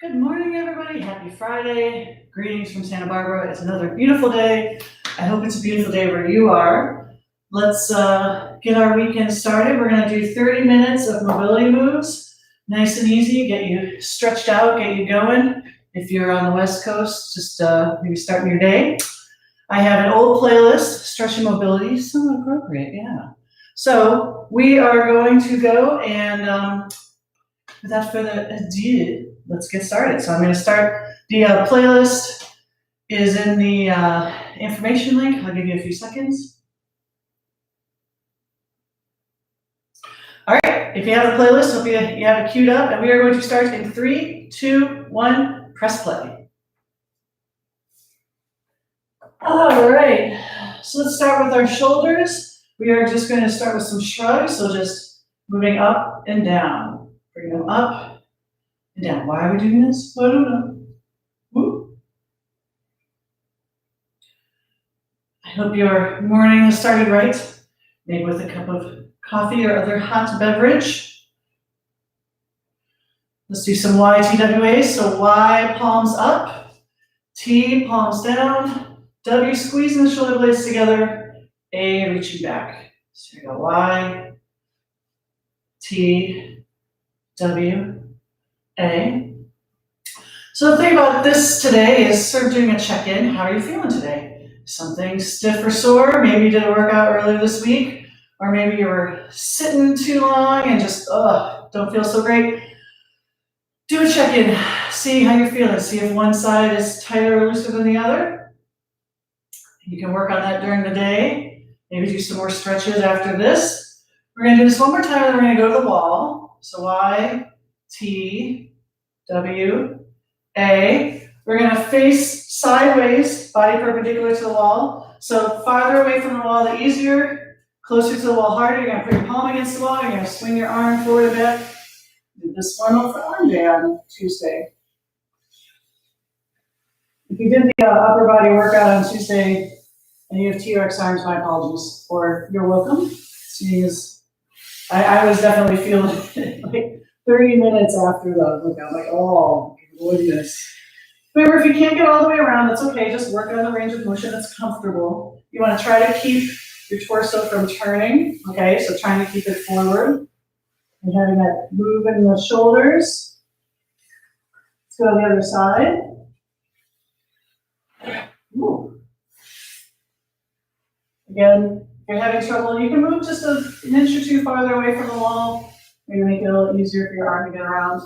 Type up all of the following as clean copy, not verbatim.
Good morning, everybody. Happy Friday. Greetings from Santa Barbara. It's another beautiful day. I hope it's a beautiful day where you are. Let's get our weekend started. We're going to do 30 minutes of mobility moves. Nice and easy. Get you stretched out, get you going. If you're on the West Coast, just maybe starting your day. I have an old playlist, stretching mobility, somewhat appropriate, yeah. So we are going to go and without further ado, let's get started. So I'm going to start. The playlist is in the information link. I'll give you a few seconds. All right, if you have a playlist, hope you have it queued up, and we are going to start in 3, 2, 1, press play. All right, so let's start with our shoulders. We are just going to start with some shrugs, so just moving up and down. Bring them up and down. Why are we doing this? I don't know. Woo. I hope your morning has started right, maybe with a cup of coffee or other hot beverage. Let's do some YTWAs. So Y, palms up, T, palms down, W, squeezing the shoulder blades together, A, reaching back. So here we go, Y, T, W, A. So the thing about this today is sort of doing a check-in. How are you feeling today? Something stiff or sore? Maybe you did a workout earlier this week, or maybe you were sitting too long and just don't feel so great. Do a check-in. See how you're feeling. See if one side is tighter or looser than the other. You can work on that during the day. Maybe do some more stretches after this. We're going to do this one more time, and then we're going to go to the wall. So Y, T, W, A. We're going to face sideways, body perpendicular to the wall. So farther away from the wall, the easier. Closer to the wall, harder. You're going to put your palm against the wall. You're going to swing your arm forward a bit. Do this one for arm day on Tuesday. If you did the upper body workout on Tuesday and you have TRX arms, my apologies, or you're welcome. I was definitely feeling like 30 minutes after the workout, like, oh, goodness. Remember, if you can't get all the way around, that's okay. Just work on the range of motion that's comfortable. You want to try to keep your torso from turning, okay? So trying to keep it forward and having that move in the shoulders. Let's go to the other side. Ooh. Again, if you're having trouble, you can move just an inch or two farther away from the wall. Maybe make it a little easier for your arm to get around.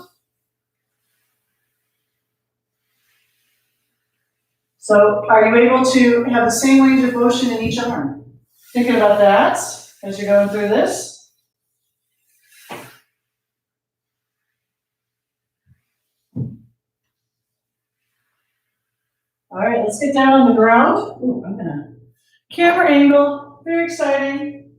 So are you able to have the same range of motion in each arm? Thinking about that as you're going through this. All right, let's get down on the ground. Ooh, I'm gonna camera angle, very exciting.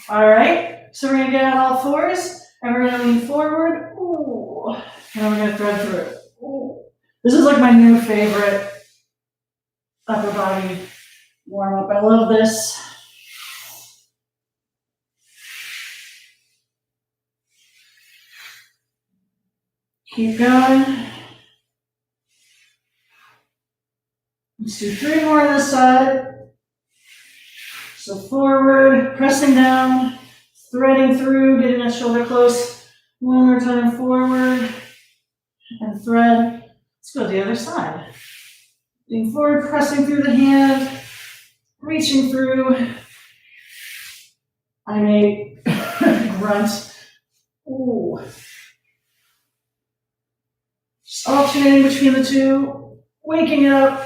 All right, so we're gonna get on all fours and we're gonna lean forward. Ooh, and we're gonna thread through it. Ooh. This is like my new favorite upper body warm up. I love this. Keep going. Let's do 3 more on this side. So forward, pressing down, threading through, getting that shoulder close. One more time forward and thread. Let's go to the other side. Lean forward, pressing through the hand, reaching through. I may grunt. Ooh. Just alternating between the two, waking it up.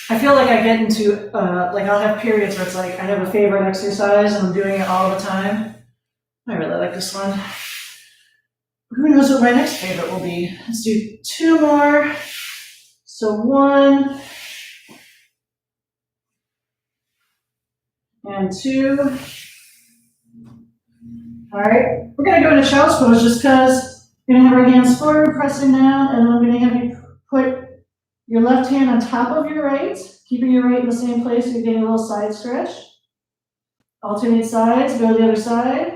I feel like I get into, like I'll have periods where it's like I have a favorite exercise and I'm doing it all the time. I really like this one. Who knows what my next favorite will be? Let's do 2 more. So 1 and 2. All right, we're gonna go into child's pose just because we're gonna have our hands forward, pressing down, and then I'm gonna have you put your left hand on top of your right, keeping your right in the same place. You're getting a little side stretch. Alternate sides, go to the other side.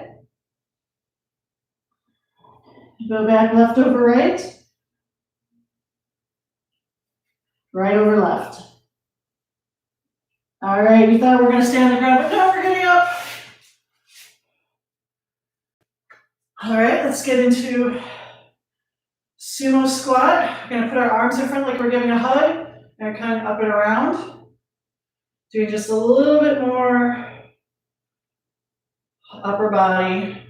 Go back left over right. Right over left. All right, you thought we were gonna stay on the ground, but no, we're getting up. All right, let's get into sumo squat. We're gonna put our arms in front like we're giving a hug, and kind of up and around. Doing just a little bit more upper body.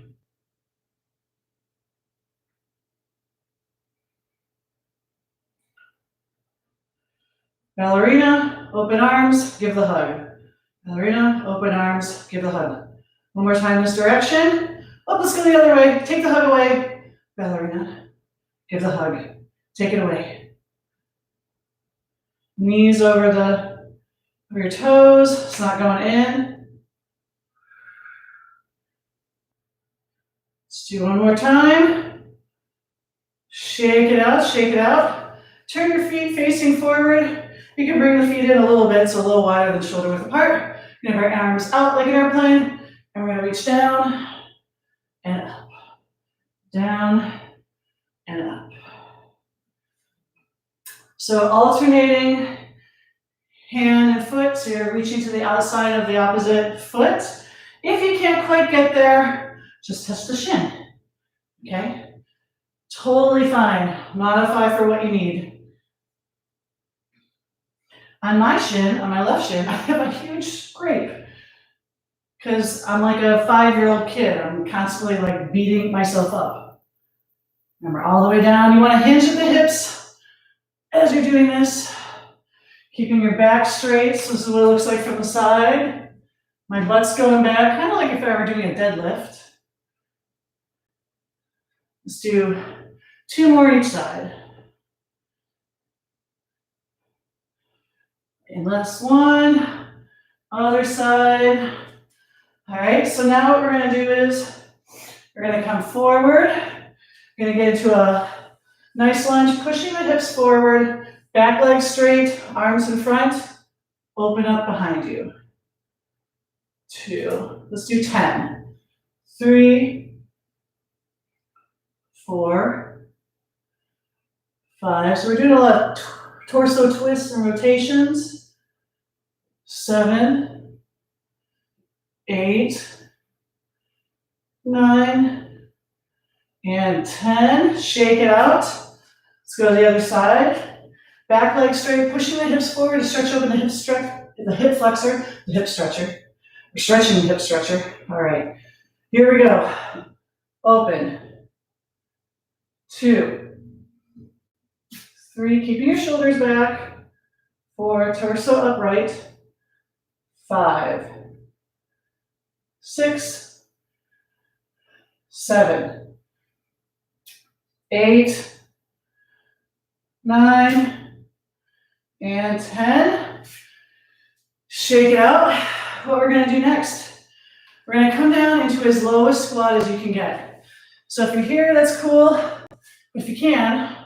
Ballerina, open arms, give the hug. Ballerina, open arms, give the hug. One more time this direction. Oh, let's go the other way. Take the hug away. Ballerina, give the hug. Take it away. Knees over your toes. It's not going in. Let's do one more time. Shake it out, shake it out. Turn your feet facing forward. You can bring the feet in a little bit, so a little wider than shoulder width apart. You're gonna bring arms out like an airplane, and we're gonna reach down and up, down and up. So alternating hand and foot, so you're reaching to the outside of the opposite foot. If you can't quite get there, just touch the shin, okay? Totally fine, modify for what you need. On my shin, on my left shin, I have a huge scrape because I'm like a 5-year-old kid. I'm constantly like beating myself up. Remember, all the way down. You want to hinge at the hips as you're doing this. Keeping your back straight. So this is what it looks like from the side. My butt's going back, kind of like if I were doing a deadlift. Let's do 2 more each side. And last one, other side. All right, so now what we're gonna do is, we're gonna come forward. We're gonna get into a nice lunge, pushing the hips forward, back leg straight, arms in front, open up behind you. 2, let's do 10. 3, 4, 5. So we're doing a lot of torso twists and rotations. 7, 8, 9, and 10. Shake it out. Let's go to the other side. Back leg straight, pushing the hips forward to stretch open the hip flexor, the hip stretcher. We're stretching the hip stretcher. All right, here we go. Open. 2, 3, keeping your shoulders back. 4, torso upright. 5, 6, 7, 8, 9, and 10. Shake it out. What we're gonna do next, we're gonna come down into as low a squat as you can get. So if you're here, that's cool. If you can,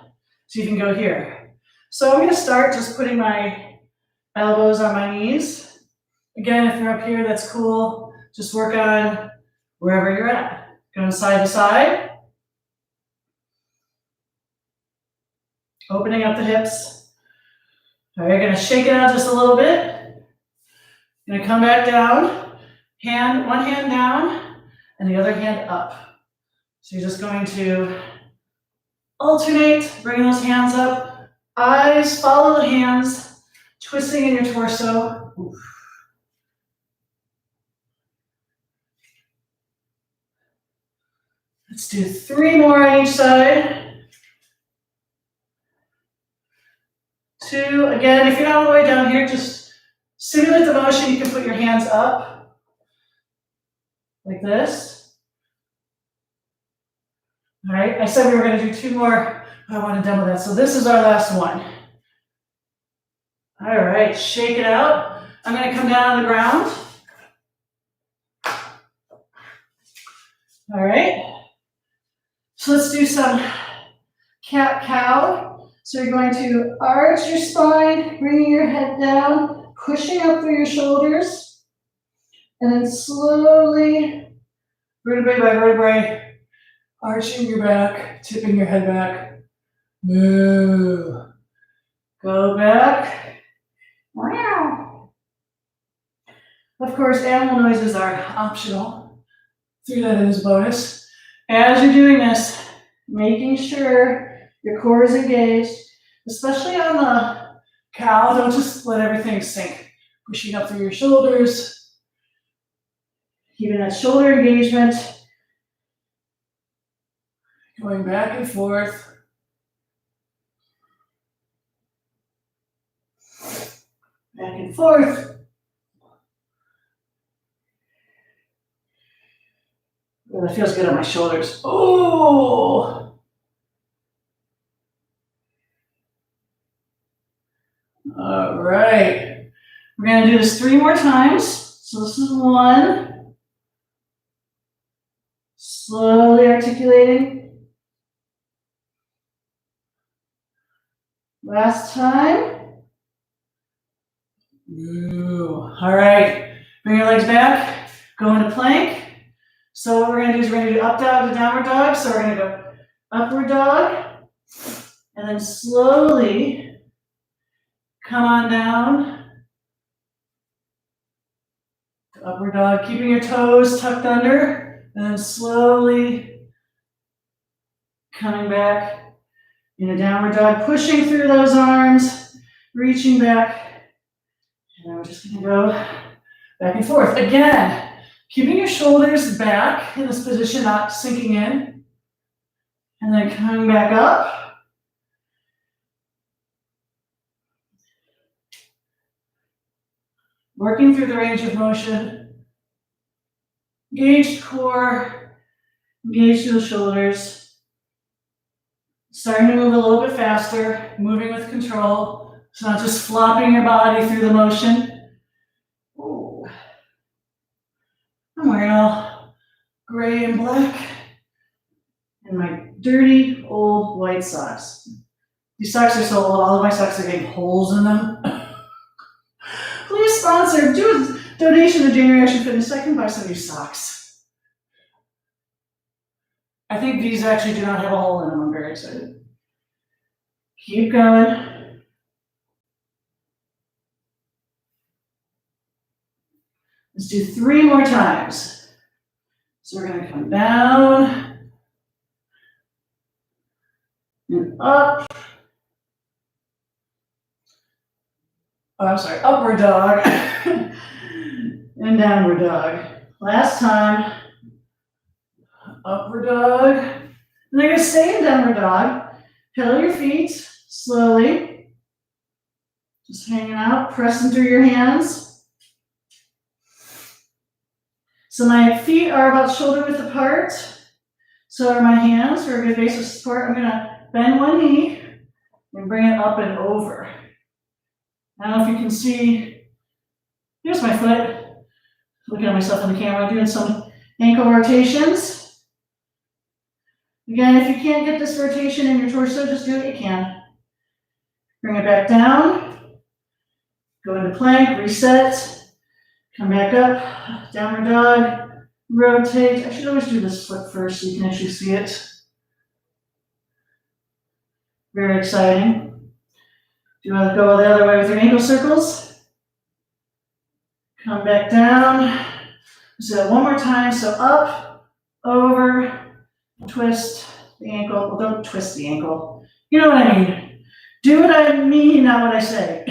so you can go here. So I'm gonna start just putting my elbows on my knees. Again, if you're up here, that's cool. Just work on wherever you're at. Going side to side. Opening up the hips. All right, you're gonna shake it out just a little bit. You're gonna come back down. One hand down, and the other hand up. So you're just going to alternate, bringing those hands up. Eyes follow the hands, twisting in your torso. Oof. Let's do 3 more on each side. 2, again, if you're not all the way down here, just simulate the motion. You can put your hands up, like this. All right, I said we were gonna do 2 more. I want to demo that. So this is our last one. All right, shake it out. I'm gonna come down on the ground. All right. So let's do some cat-cow. So you're going to arch your spine, bringing your head down, pushing up through your shoulders, and then slowly, vertebrae by vertebrae, arching your back, tipping your head back. Move. Go back. Meow. Of course, animal noises are optional. Threw that in as a bonus. As you're doing this, making sure your core is engaged, especially on the cow. Don't just let everything sink. Pushing up through your shoulders. Keeping that shoulder engagement. Going back and forth. Back and forth. Oh, that feels good on my shoulders. Oh! All right. We're going to do this 3 more times. So this is 1. Slowly articulating. Last time. Ooh. All right. Bring your legs back. Go into plank. So what we're going to do is we're going to do up dog to downward dog. So we're going to go upward dog. And then slowly come on down. Upward dog, keeping your toes tucked under. And then slowly coming back in a downward dog, pushing through those arms, reaching back. And then we're just going to go back and forth. Again, keeping your shoulders back in this position, not sinking in. And then coming back up. Working through the range of motion. Engaged core, engaged through the shoulders. Starting to move a little bit faster, moving with control. It's not just flopping your body through the motion. Ooh. I'm wearing all gray and black and my dirty old white socks. These socks are so old, all of my socks are getting holes in them. Please sponsor, do a donation to January Action Fitness so I can buy some new socks. I think these actually do not have a hole in them. I'm very excited. Keep going. Let's do 3 more times. So we're going to come down and up. Oh, I'm sorry, upward dog and downward dog. Last time, upward dog. And then you're going to stay in downward dog. Pedal your feet slowly. Just hanging out, pressing through your hands. So my feet are about shoulder width apart. So are my hands for a good base of support. I'm going to bend one knee and bring it up and over. I don't know if you can see, here's my foot. Looking at myself in the camera, doing some ankle rotations. Again, if you can't get this rotation in your torso, just do what you can. Bring it back down. Go into plank, reset. Come back up, downward dog, rotate. I should always do this foot first so you can actually see it. Very exciting. Do you want to go the other way with your ankle circles? Come back down. So that one more time. So up, over, twist the ankle. Well, don't twist the ankle. You know what I mean. Do what I mean, not what I say.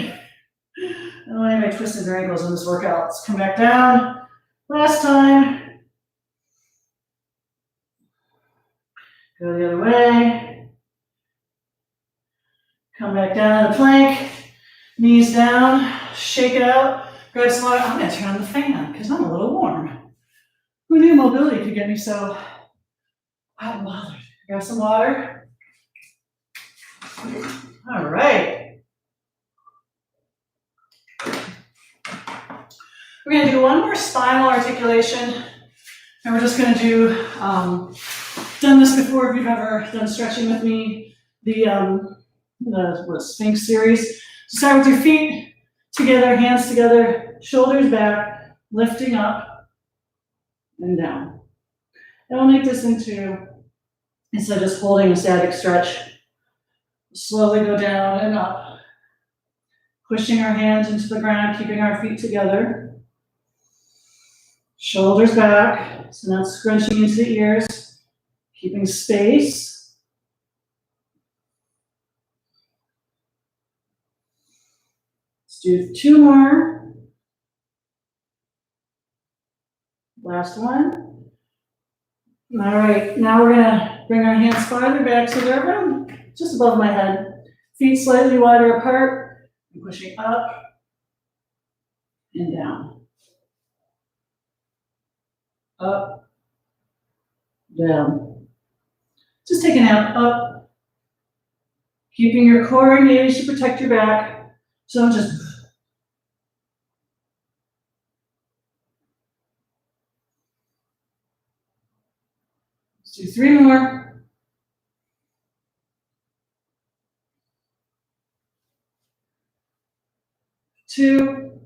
I don't want anybody twisting their ankles in this workout. Let's come back down. Last time. Go the other way. Come back down to the plank. Knees down. Shake it out. Grab some water. I'm going to turn on the fan because I'm a little warm. Who knew mobility could get me so hot and bothered? Grab some water. All right. We're going to do one more spinal articulation. And we're just going to do, done this before if you've ever done stretching with me, the Sphinx series. Start with your feet together, hands together, shoulders back, lifting up and down. And we'll make this into Instead of just holding a static stretch, slowly go down and up. Pushing our hands into the ground, keeping our feet together. Shoulders back, so not scrunching into the ears, keeping space. Let's do 2 more. Last one. All right, now we're gonna bring our hands farther back so they're around just above my head. Feet slightly wider apart, and pushing up and down. Up, down. Just take an out, up. Keeping your core engaged to protect your back. So don't just. Let's do 3 more. 2,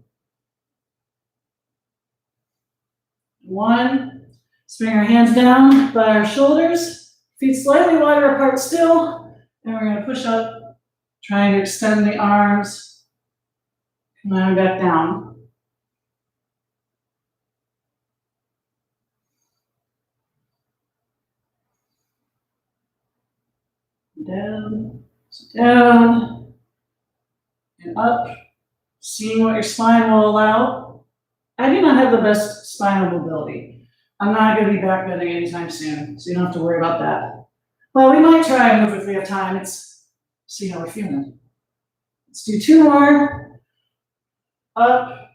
1. Let's bring our hands down by our shoulders, feet slightly wider apart still, and we're going to push up, trying to extend the arms, come on back down. Down, down, and up, seeing what your spine will allow. I do not have the best spinal mobility. I'm not going to be back bending anytime soon, so you don't have to worry about that. Well, we might try and move if we have time. Let's see how we're feeling. Let's do 2 more. Up.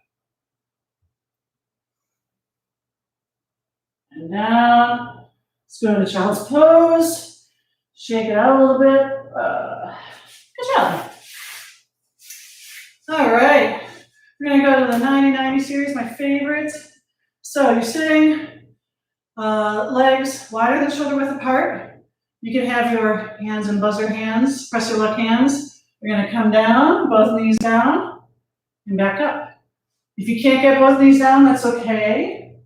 And down. Let's go to child's pose. Shake it out a little bit. Good job. All right. We're going to go to the 90-90 series, my favorite. So you're sitting, legs wider than shoulder width apart. You can have your hands in buzzer hands, press your left hands. You're going to come down, both knees down, and back up. If you can't get both knees down, that's okay.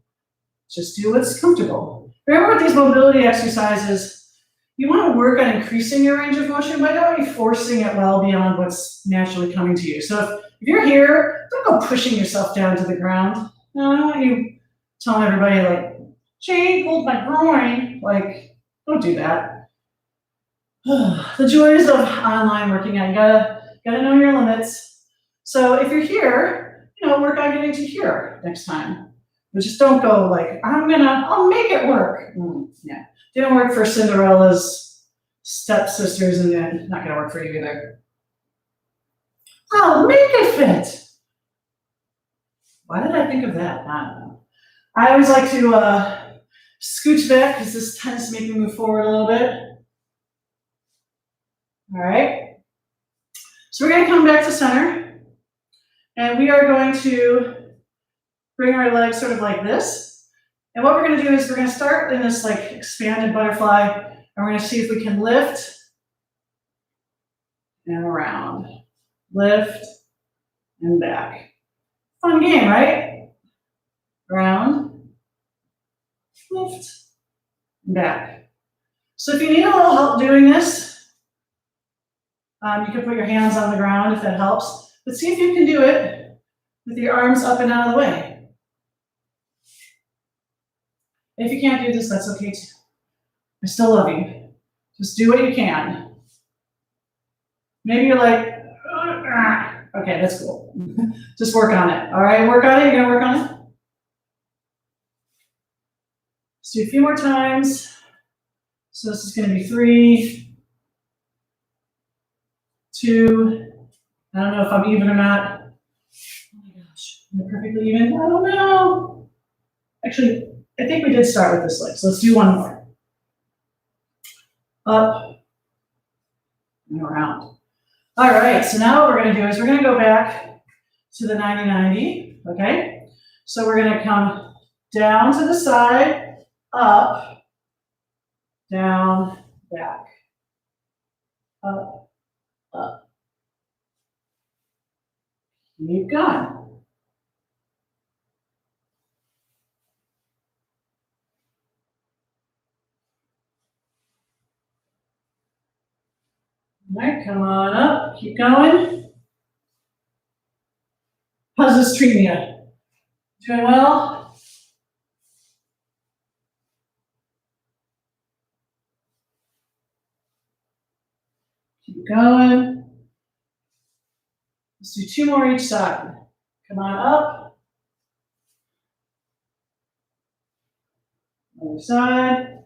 Just do what's comfortable. Remember with these mobility exercises, you want to work on increasing your range of motion, but don't be forcing it well beyond what's naturally coming to you. So if you're here, don't go pushing yourself down to the ground. No, I don't want you telling everybody like, Jane, hold my groin. Like, don't do that. The joys of online working out, you gotta know your limits. So if you're here, work on getting to here next time. But just don't go like, I'll make it work. Yeah, didn't work for Cinderella's stepsisters, and then not gonna work for you either. I'll make it fit. Why did I think of that? I don't know. I always like to scooch back because this tends to make me move forward a little bit. All right. So we're going to come back to center, and we are going to bring our legs sort of like this. And what we're going to do is we're going to start in this like expanded butterfly, and we're going to see if we can lift and around, lift and back. Fun game, right? Round, lift, back. So if you need a little help doing this, you can put your hands on the ground if that helps. But see if you can do it with your arms up and out of the way. If you can't do this, that's okay too. I still love you. Just do what you can. Maybe you're like, okay, that's cool. Just work on it. All right, work on it. You're gonna work on it. Let's do a few more times. So this is gonna be 3, 2. I don't know if I'm even or not. Oh my gosh, am I perfectly even? I don't know. Actually, I think we did start with this leg, so let's do one more. Up and around. All right, so now what we're gonna do is we're gonna go back to the 90-90, okay? So we're gonna come down to the side, up, down, back, up, up. Keep going. right, come on up, keep going. How's this treating you? Doing well? Keep going. Let's do 2 more each side. Come on up. Other side.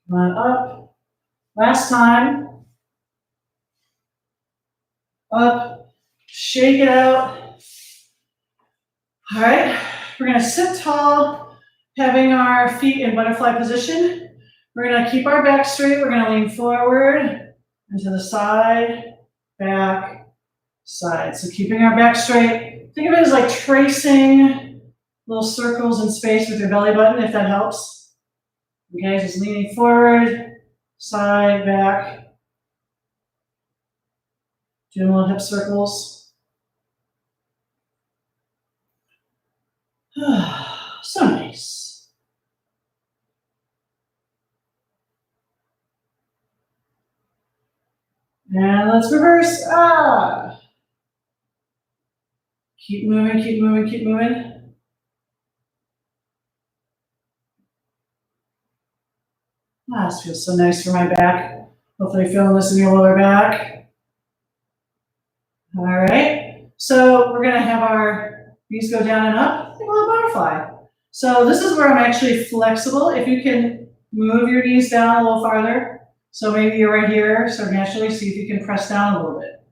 Come on up. Last time. Up. Shake it out. All right. We're going to sit tall, having our feet in butterfly position. We're going to keep our back straight. We're going to lean forward and to the side, back, side. So keeping our back straight. Think of it as like tracing little circles in space with your belly button, if that helps. Okay, just leaning forward, side, back. Doing little hip circles. So nice. And let's reverse. Keep moving, keep moving, keep moving. This feels so nice for my back. Hopefully feeling this in your lower back. All right, so we're gonna have our knees go down and up, like a little butterfly. So this is where I'm actually flexible. If you can move your knees down a little farther. So maybe you're right here, so naturally see if you can press down a little bit.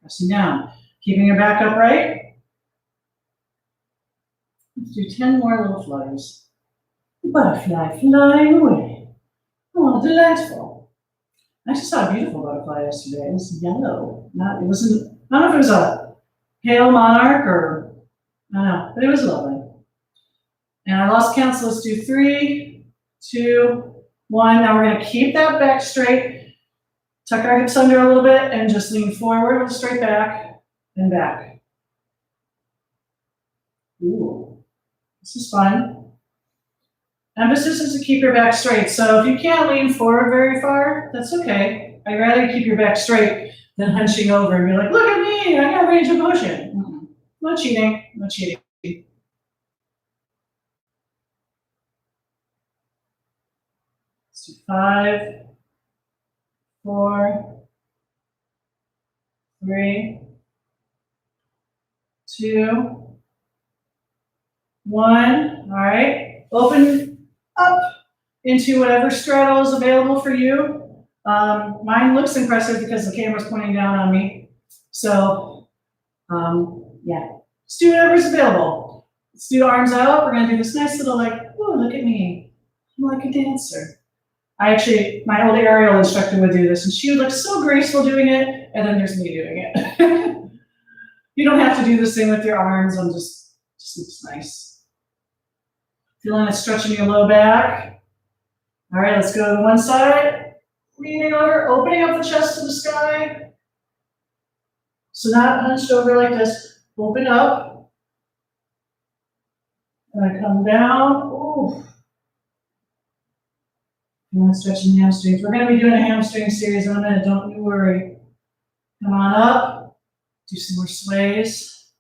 Pressing down, keeping your back upright. Let's do 10 more little flutters. Butterfly flying away. Oh, delightful. I just saw a beautiful butterfly yesterday. It was yellow. I don't know if it was a pale monarch or, I don't know, but it was lovely. And I lost count, so let's do 3, 2, 1. Now we're gonna keep that back straight, tuck our hips under a little bit, and just lean forward with a straight back and back. Ooh, this is fun. Emphasis is to keep your back straight. So if you can't lean forward very far, that's okay. I'd rather keep your back straight than hunching over and be like, look at me, I got range of motion. No cheating, no cheating. Let's do 5, 4, 3, 2, 1. All right, open up into whatever straddle is available for you. Mine looks impressive because the camera's pointing down on me. So, yeah, let's do whatever's available. Let's do arms out. We're gonna do this nice little like, oh, look at me. I'm like a dancer. My old aerial instructor would do this and she would look so graceful doing it, and then there's me doing it. You don't have to do this thing with your arms, just looks nice. Feeling it stretching your low back. All right, let's go to one side. Leaning over, opening up the chest to the sky. So not hunched over like this. Open up. And I come down. Ooh. And stretching the hamstrings. We're going to be doing a hamstring series in a minute. Don't you worry. Come on up. Do some more sways.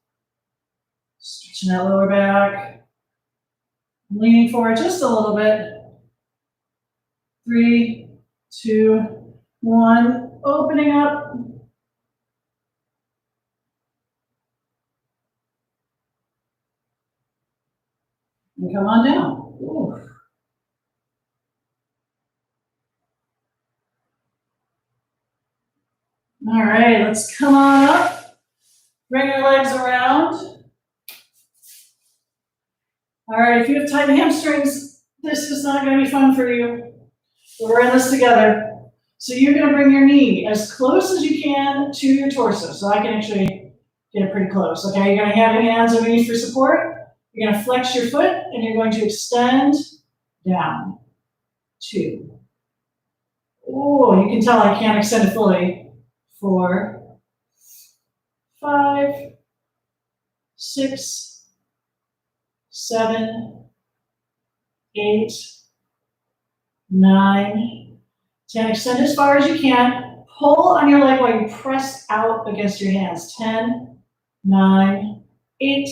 Stretching that lower back. Leaning forward just a little bit. 3, 2, 1. Opening up. And come on down. Ooh. All right, let's come on up. Bring your legs around. All right, if you have tight hamstrings, this is not going to be fun for you. We're in this together. So you're going to bring your knee as close as you can to your torso. So I can actually get pretty close. Okay, you're going to have your hands underneath for support. You're going to flex your foot and you're going to extend down. 2. Oh, you can tell I can't extend it fully. 4, 5, 6, 7, 8, 9, 10, extend as far as you can. Pull on your leg while you press out against your hands. 10, 9, 8,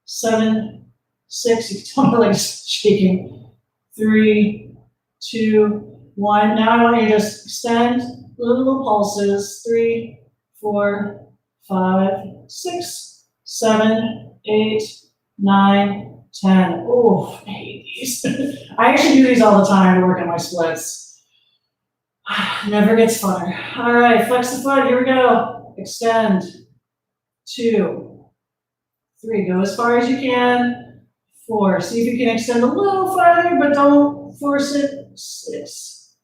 7, 6. You can tell my leg's shaking. 3, 2, 1. Now I want you to just extend little pulses. 3, 4, 5, 6, 7, 8, 9, 10. Oh, I hate these. I actually do these all the time to work on my splits. Never gets funner. All right, flex the foot. Here we go. Extend. 2, 3. Go as far as you can. 4. See if you can extend a little farther, but don't force it. 6,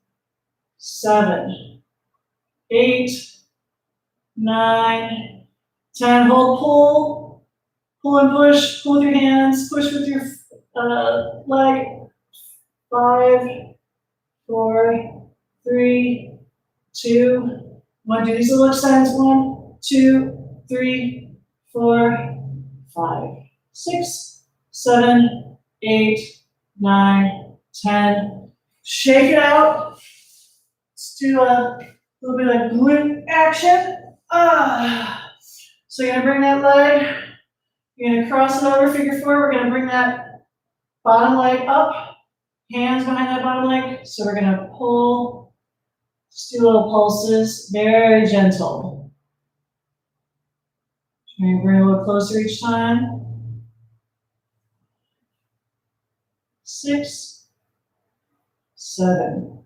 7, 8, 9, 10. Hold, pull. Pull and push. Pull with your hands. Push with your leg. 5, 4, 3, 2, 1. Do these little extends. 1, 2, 3, 4, 5, 6, 7, 8, 9, 10. Shake it out. Let's do a little bit of glute action. So you're gonna bring that leg. You're gonna cross it over, figure 4. We're gonna bring that bottom leg up. Hands behind that bottom leg. So we're gonna pull. Just do little pulses, very gentle. Try and bring it a little closer each time. 6, 7,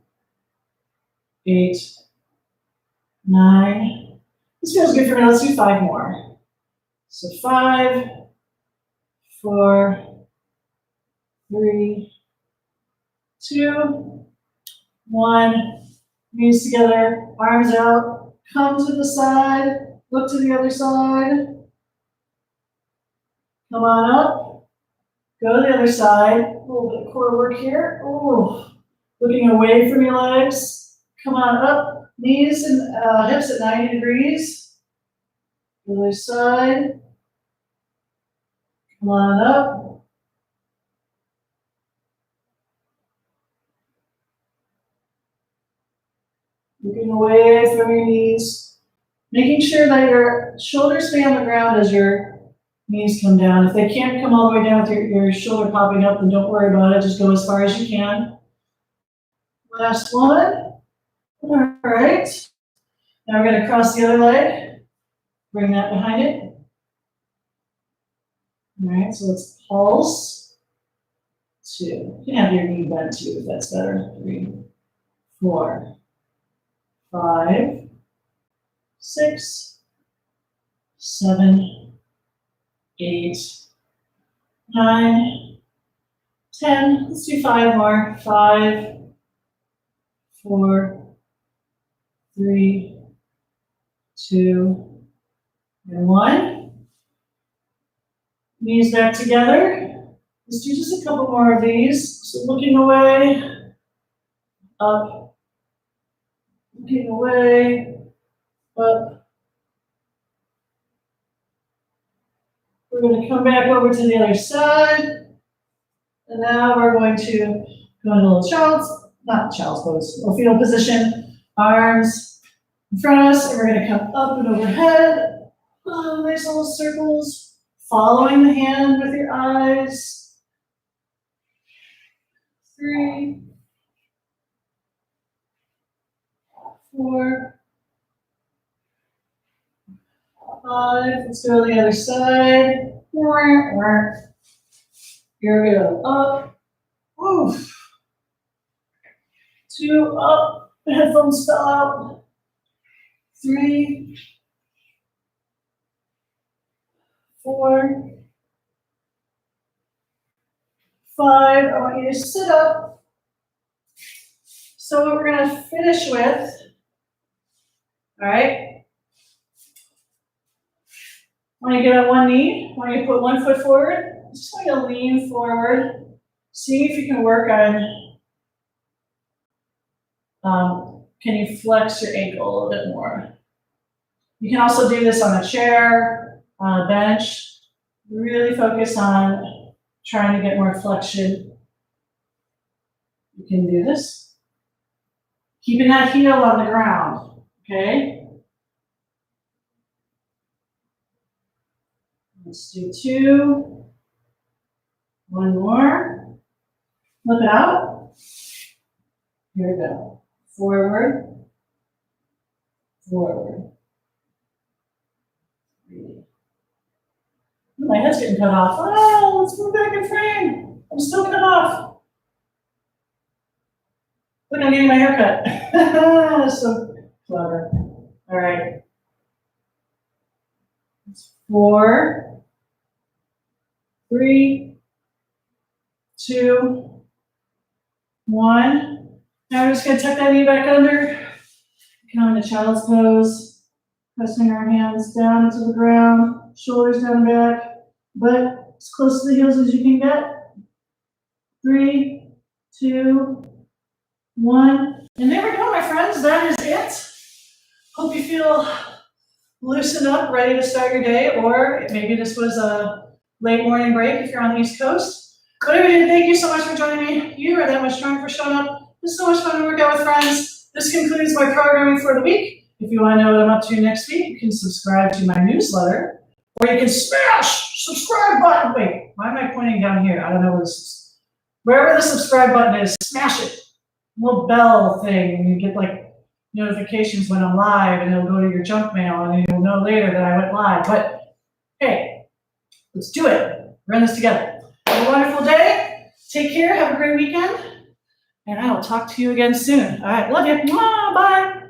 8, 9. This feels good for me. Let's do 5 more. So 5, 4, 3, 2, 1. Knees together, arms out. Come to the side. Look to the other side. Come on up. Go to the other side. A little bit of core work here. Oh, looking away from your legs. Come on up. Knees and hips at 90 degrees. The other side. Come on up. Looking away from your knees. Making sure that your shoulders stay on the ground as your knees come down. If they can't come all the way down with your shoulder popping up, then don't worry about it. Just go as far as you can. Last one. All right. Now we're going to cross the other leg. Bring that behind it. All right, so let's pulse. 2. You can have your knee bent too if that's better. 3, 4, 5, 6, 7, 8, 9, 10. Let's do 5 more. 5, 4, 3, 2, and 1. Knees back together. Let's do just a couple more of these. So looking away, up, looking away, up. We're going to come back over to the other side. And now we're going to go into a little child's pose, or fetal position. Arms in front of us, and we're going to come up and overhead. Nice little circles. Following the hand with your eyes. 3, 4, 5. Let's go to the other side. Here we go. Up. Oof. 2 up. Headphones fell out. 3, 4, 5. I want you to sit up. So what we're going to finish with, all right, when you get on one knee, when you put one foot forward, just want you to lean forward. See if you can work on, can you flex your ankle a little bit more? You can also do this on a chair, on a bench. Really focus on trying to get more flexion. You can do this. Keeping that heel on the ground, okay? Let's do 2. One more. Flip it out. Here we go. Forward. Forward. 3. My head's getting cut off. Oh, let's move back in frame. I'm still cut off. Look, I'm getting my hair cut. So clever. All right. 4, 3, 2, 1. Now we're just going to tuck that knee back under. Come into child's pose. Pressing our hands down to the ground, shoulders down back, butt as close to the heels as you can get. 3, 2, 1. And there we go, my friends. That is it. Hope you feel loosened up, ready to start your day, or maybe this was a late morning break if you're on the East Coast. Whatever you did, thank you so much for joining me. You are that much stronger for showing up. It's so much fun to work out with friends. This concludes my programming for the week. If you want to know what I'm up to next week, you can subscribe to my newsletter, or you can smash subscribe button. Wait, why am I pointing down here? I don't know where this is. Wherever the subscribe button is, smash it. Little bell thing, and you get like notifications when I'm live, and it'll go to your junk mail, and you'll know later that I went live. But hey, let's do it. We're in this together. Have a wonderful day. Take care. Have a great weekend. And I will talk to you again soon. All right. Love you. Bye.